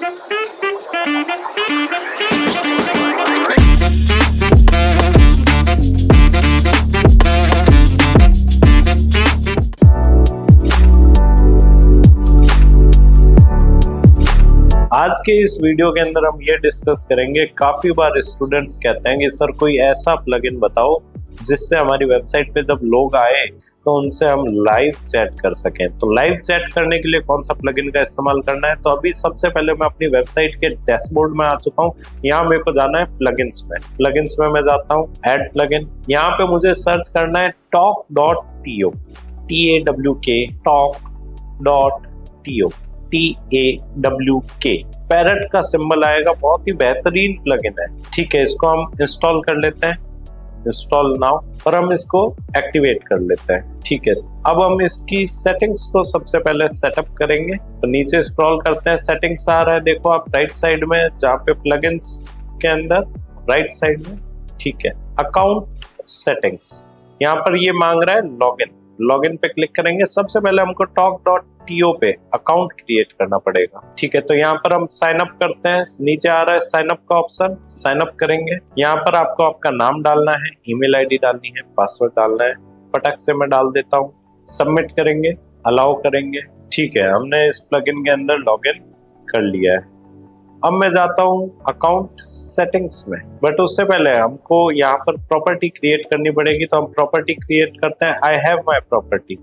आज के इस वीडियो के अंदर हम ये डिस्कस करेंगे, काफी बार स्टूडेंट्स कहते हैं कि सर कोई ऐसा प्लगइन बताओ जिससे हमारी वेबसाइट पे जब लोग आए तो उनसे हम लाइव चैट कर सकें। तो लाइव चैट करने के लिए कौन सा प्लगइन का इस्तेमाल करना है? तो अभी सबसे पहले मैं अपनी वेबसाइट के डैशबोर्ड में आ चुका हूँ। यहाँ मेरे को जाना है प्लगइन्स में। प्लगइन्स में मैं जाता हूँ ऐड प्लगइन। यहाँ पे मुझे सर्च करना है talk.to, TAWK, talk.to, TAWK। Parrot का सिंबल आएगा, बहुत ही बेहतरीन प्लगइन है। ठीक है, इसको हम इंस्टॉल कर लेते हैं, इंस्टॉल नाउ, और हम इसको एक्टिवेट कर लेते हैं। ठीक है, अब हम इसकी सेटिंग्स को सबसे पहले सेटअप करेंगे। तो नीचे स्क्रॉल करते हैं, सेटिंग्स आ रहा है, देखो आप राइट साइड में, जहाँ पे प्लगइन्स के अंदर राइट साइड में। ठीक है, अकाउंट सेटिंग्स, यहाँ पर ये मांग रहा है लॉगिन। लॉगिन पे क्लिक करेंगे। सबसे पहले हमको talk.to पे अकाउंट क्रिएट करना पड़ेगा। ठीक है, तो यहाँ पर हम साइन अप करते हैं। नीचे आ रहा है साइन अप का ऑप्शन, साइन अप करेंगे। यहाँ पर आपको आपका नाम डालना है, ईमेल आईडी डालनी है, पासवर्ड डालना है। फटक से मैं डाल देता हूँ, सबमिट करेंगे, अलाउ करेंगे। ठीक है, हमने इस प्लगइन के अंदर लॉगिन कर लिया है। अब मैं जाता हूँ अकाउंट सेटिंग्स में, बट उससे पहले हमको यहाँ पर प्रॉपर्टी क्रिएट करनी पड़ेगी। तो हम प्रॉपर्टी क्रिएट करते हैं। आई हैव माई प्रॉपर्टी,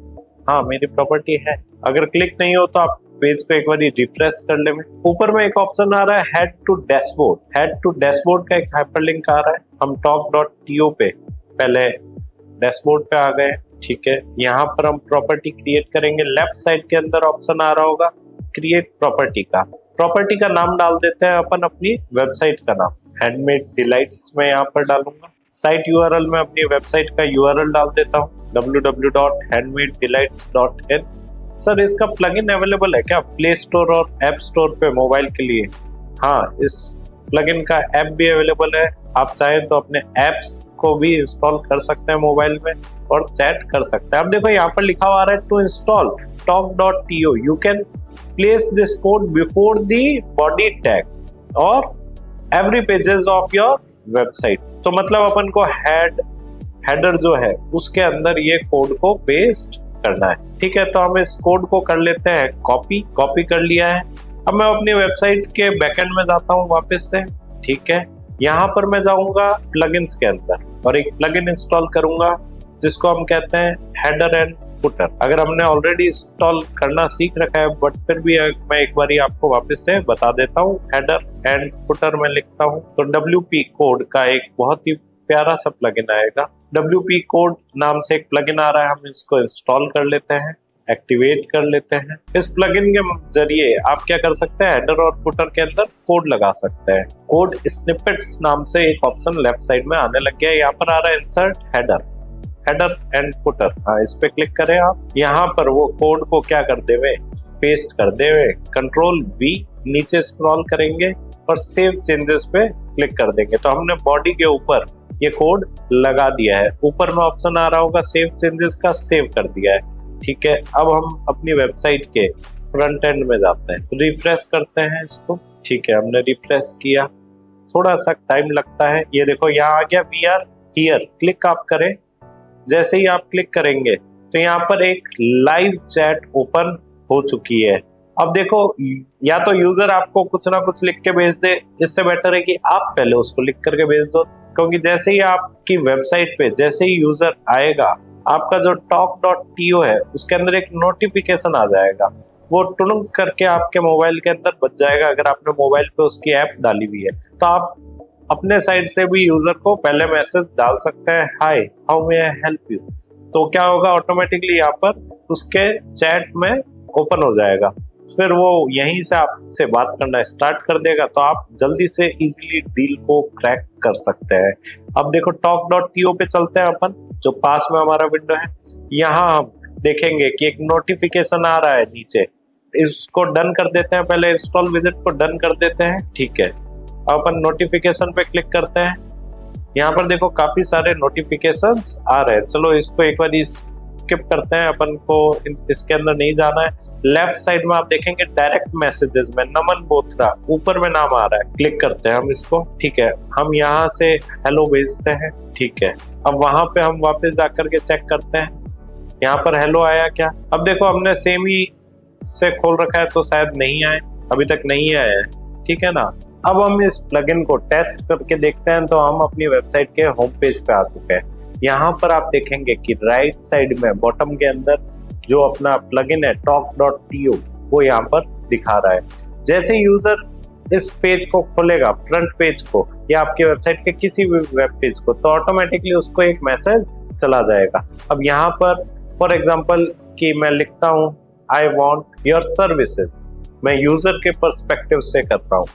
हाँ मेरी प्रॉपर्टी है। अगर क्लिक नहीं हो तो आप पेज को एक बार रिफ्रेश कर ले। ऊपर में एक ऑप्शन आ रहा है head to dashboard. Head to dashboard का एक हाइपरलिंक आ रहा है। हम talk.to पे पहले डैशबोर्ड पे आ गए। ठीक है, यहाँ पर हम प्रॉपर्टी क्रिएट करेंगे। लेफ्ट साइड के अंदर ऑप्शन आ रहा होगा क्रिएट प्रॉपर्टी का। प्रॉपर्टी का नाम डाल देते हैं अपन, अपनी वेबसाइट का नाम हैंडमेड डिलाइट्स में यहाँ पर डालूंगा। साइट यूआरएल में अपनी वेबसाइट का यूआरएल डाल देता हूँ, www.handmadeDelights.in। सर इसका प्लगइन अवेलेबल है क्या प्ले स्टोर और ऐप स्टोर पे मोबाइल के लिए? हाँ, इस प्लगइन का ऐप भी अवेलेबल है। आप चाहें तो अपने ऐप्स को भी इंस्टॉल कर सकते हैं मोबाइल में और चैट कर सकते हैं। अब देखो यहाँ पर लिखा हुआ आ रहा है to install talk.to you can place this code before the body tag or every pages of your website। तो मतलब अपन को हेडर जो है उसके अंदर ये कोड को पेस्ट करना है। ठीक है, तो हम इस कोड को कर लेते हैं कॉपी कर लिया है। अब मैं अपनी वेबसाइट के बैकएंड में जाता हूँ वापस से। ठीक है, यहाँ पर मैं जाऊंगा प्लगइन्स के अंदर और एक प्लगइन इंस्टॉल करूंगा जिसको हम कहते हैं हेडर एंड फुटर। अगर हमने ऑलरेडी इंस्टॉल करना सीख रखा है, बट फिर भी मैं एक बार आपको वापस से बता देता हूँ। हेडर एंड फुटर में लिखता हूँ तो WP कोड का एक बहुत ही प्यारा सा प्लगइन आएगा। WP कोड नाम से एक प्लगइन आ रहा है, हम इसको इंस्टॉल कर लेते हैं, एक्टिवेट कर लेते हैं। इस प्लगइन के जरिए आप क्या कर सकते हैं, हेडर और फुटर के अंदर कोड लगा सकते हैं। कोड स्निपेट्स नाम से एक ऑप्शन लेफ्ट साइड में आने लग गया है। यहाँ पर आ रहा है इंसर्ट हेडर एंड फुटर। हाँ, इस पे क्लिक करें आप। यहाँ पर वो कोड को क्या कर देवे, पेस्ट कर देवे। Ctrl+V, नीचे स्क्रॉल करेंगे और सेव चेंजेस पे क्लिक कर देंगे। तो हमने बॉडी के ऊपर ये कोड लगा दिया है। ऊपर में ऑप्शन आ रहा होगा सेव चेंजेस का, सेव कर दिया है। ठीक है, अब हम अपनी वेबसाइट के फ्रंट एंड में जाते हैं, रिफ्रेश करते हैं इसको। ठीक है, हमने रिफ्रेश किया, थोड़ा सा टाइम लगता है। ये देखो यहाँ आ गया वी आर हियर। क्लिक आप करें, जैसे ही आप क्लिक करेंगे तो यहाँ पर एक लाइव चैट ओपन हो चुकी है। अब देखो, या तो यूजर आपको कुछ ना कुछ लिख के भेज दे, इससे बेटर है कि आप पहले उसको लिख करके भेज दो, क्योंकि जैसे ही आपकी वेबसाइट पे जैसे ही यूजर आएगा, आपका जो talk.to है उसके अंदर एक नोटिफिकेशन आ जाएगा। वो टुनुक करके आपके मोबाइल के अंदर बच जाएगा। अगर आपने मोबाइल पे उसकी ऐप डाली हुई है तो आप अपने साइड से भी यूजर को पहले मैसेज डाल सकते हैं, hi how may I help you. तो क्या होगा, ऑटोमेटिकली यहाँ पर उसके चैट में ओपन हो जाएगा। फिर वो यहीं से आपसे बात करना स्टार्ट कर देगा। तो आप जल्दी से इजीली डील को क्रैक कर सकते हैं। अब देखो talk.to पे चलते हैं अपन, जो पास में हमारा विंडो है। यहाँ हम देखेंगे कि एक नोटिफिकेशन आ रहा है नीचे, इसको डन कर देते हैं। पहले इंस्टॉल विजिट को डन कर देते हैं। ठीक है, अपन नोटिफिकेशन पे क्लिक करते हैं। यहाँ पर देखो काफी सारे नोटिफिकेशंस आ रहे हैं। चलो इसको एक बार स्किप करते हैं, अपन को इसके अंदर नहीं जाना है। लेफ्ट साइड में आप देखेंगे डायरेक्ट मैसेजेस में नमन बोथरा ऊपर में नाम आ रहा है, क्लिक करते हैं हम इसको। ठीक है, हम यहाँ से हेलो भेजते हैं। ठीक है, अब वहां पे हम वापस जाकर के चेक करते हैं यहाँ पर हेलो आया क्या। अब देखो हमने सेम ही से खोल रखा है तो शायद नहीं आए, अभी तक नहीं आया है। ठीक है ना। अब हम इस प्लगइन को टेस्ट करके देखते हैं तो हम अपनी वेबसाइट के होम पेज पे आ चुके हैं। यहाँ पर आप देखेंगे कि राइट साइड में बॉटम के अंदर जो अपना प्लगइन है talk.to वो यहाँ पर दिखा रहा है। जैसे यूजर इस पेज को खोलेगा, फ्रंट पेज को या आपकी वेबसाइट के किसी भी वेब पेज को, तो ऑटोमेटिकली उसको एक मैसेज चला जाएगा। अब यहाँ पर फॉर एग्जांपल कि मैं लिखता हूँ आई वांट योर सर्विसेज, मैं यूजर के पर्सपेक्टिव से कर रहा हूँ।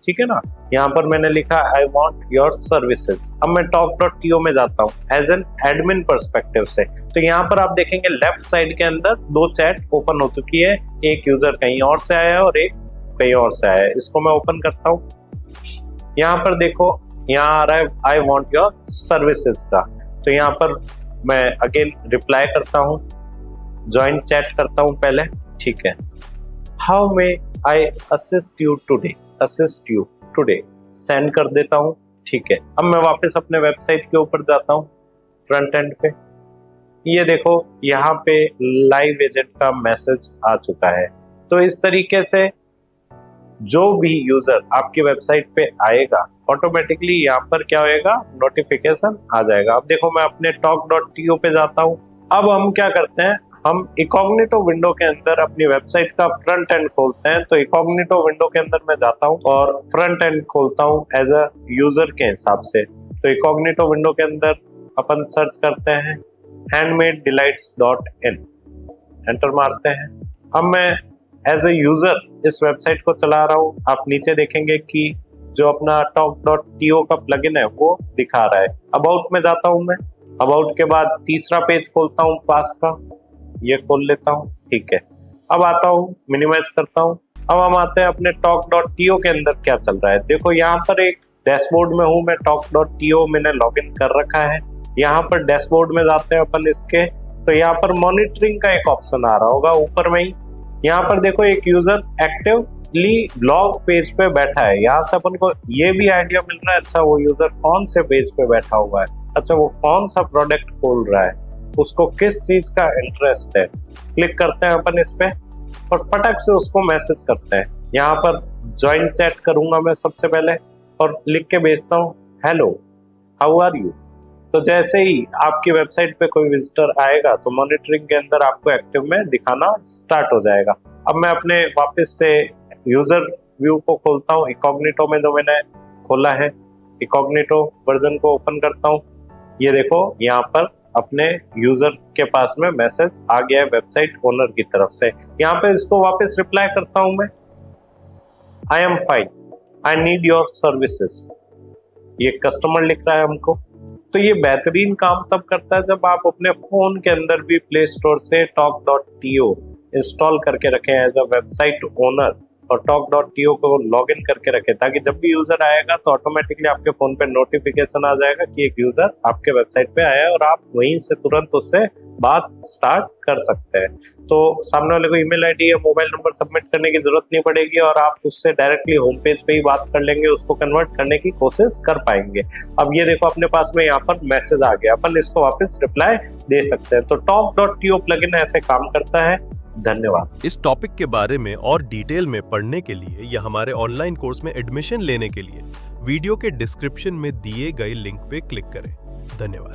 ठीक है ना। यहाँ पर मैंने लिखा आई वांट योर सर्विसेज। अब मैं talk.to में जाता हूँ एज एन एडमिन पर्सपेक्टिव से, तो यहाँ पर आप देखेंगे लेफ्ट साइड के अंदर दो चैट ओपन हो चुकी है, एक यूजर कहीं और से आया है और एक कहीं और से आया है। इसको मैं ओपन करता हूँ। यहाँ पर देखो यहाँ आ रहा है आई वांट योर सर्विसेज का, तो यहाँ पर मैं अगेन रिप्लाई करता हूँ, ज्वाइन चैट करता हूँ पहले। ठीक है, how may I assist you today, send कर देता हूँ। ठीक है, अब मैं वापस अपने वेबसाइट के ऊपर जाता हूँ फ्रंट एंड पे। ये देखो यहाँ पे लाइव एजेंट का मैसेज आ चुका है। तो इस तरीके से जो भी यूजर आपकी वेबसाइट पे आएगा ऑटोमेटिकली यहाँ पर क्या होएगा, नोटिफिकेशन आ जाएगा। अब देखो मैं अपने talk.to पे जाता हूँ। अब हम क्या करते हैं, हम इकॉग्निटो विंडो के अंदर अपनी वेबसाइट का फ्रंट एंड खोलते हैं। तो इकॉग्निटो विंडो के अंदर मैं जाता हूँ और फ्रंट एंड खोलता हूँ एज अ यूजर के हिसाब से। तो इकॉग्निटो विंडो के अंदर अपन सर्च करते हैं handmadeDelights.in, एंटर मारते हैं। अब मैं एज अ यूजर इस वेबसाइट को चला रहा हूँ। आप नीचे देखेंगे कि जो अपना talk.to का प्लगइन है वो दिखा रहा है। अबाउट में जाता हूँ मैं, अबाउट के बाद तीसरा पेज खोलता हूँ पास का, ये खोल लेता हूँ। ठीक है, अब आता हूँ मिनिमाइज करता हूँ। अब हम आते हैं अपने talk.to के अंदर क्या चल रहा है। देखो यहाँ पर एक डैशबोर्ड में हूँ मैं, talk.to मैंने लॉगिन कर रखा है। यहाँ पर डैशबोर्ड में जाते हैं अपन इसके, तो यहाँ पर मॉनिटरिंग का एक ऑप्शन आ रहा होगा ऊपर में ही। यहाँ पर देखो एक यूजर एक्टिवली ब्लॉग पेज पे बैठा है। यहाँ से अपन को ये भी आइडिया मिल रहा है, अच्छा वो यूजर कौन से पेज पे बैठा हुआ है, अच्छा वो कौन सा प्रोडक्ट खोल रहा है, उसको किस चीज का इंटरेस्ट है। क्लिक करते हैं अपन इस पे और फटक से उसको मैसेज करते हैं। यहाँ पर ज्वाइन चैट करूंगा मैं सबसे पहले और लिख के भेजता हूँ हेलो हाउ आर यू। तो जैसे ही आपकी वेबसाइट पे कोई विजिटर आएगा तो मॉनिटरिंग के अंदर आपको एक्टिव में दिखाना स्टार्ट हो जाएगा। अब मैं अपने वापस से यूजर व्यू को खोलता हूँ इकॉग्निटो में, जो मैंने खोला है इकॉग्निटो वर्जन को ओपन करता हूँ। ये देखो यहाँ पर अपने यूजर के पास में मैसेज आ गया है वेबसाइट ओनर की तरफ से। यहाँ पे इसको वापस रिप्लाई करता हूं मैं, I am fine, I need your services. ये कस्टमर लिख रहा है हमको। तो ये बेहतरीन काम तब करता है जब आप अपने फोन के अंदर भी प्ले स्टोर से talk.to इंस्टॉल करके रखें एज अ वेबसाइट ओनर और talk.to को लॉगिन करके रखें, ताकि जब भी यूजर आएगा तो ऑटोमेटिकली आपके फोन पे नोटिफिकेशन आ जाएगा कि एक यूजर आपके वेबसाइट पे आया है और आप वहीं से तुरंत उससे बात स्टार्ट कर सकते हैं। तो सामने वाले को ईमेल आईडी या मोबाइल नंबर सबमिट करने की जरूरत नहीं पड़ेगी और आप उससे डायरेक्टली होम पेज पे ही बात कर लेंगे, उसको कन्वर्ट करने की कोशिश कर पाएंगे। अब ये देखो अपने पास में यहाँ पर मैसेज आ गया, अपन इसको वापस रिप्लाई दे सकते हैं। तो talk.to प्लगइन ऐसे काम करता है। धन्यवाद। इस टॉपिक के बारे में और डिटेल में पढ़ने के लिए या हमारे ऑनलाइन कोर्स में एडमिशन लेने के लिए वीडियो के डिस्क्रिप्शन में दिए गए लिंक पे क्लिक करें। धन्यवाद।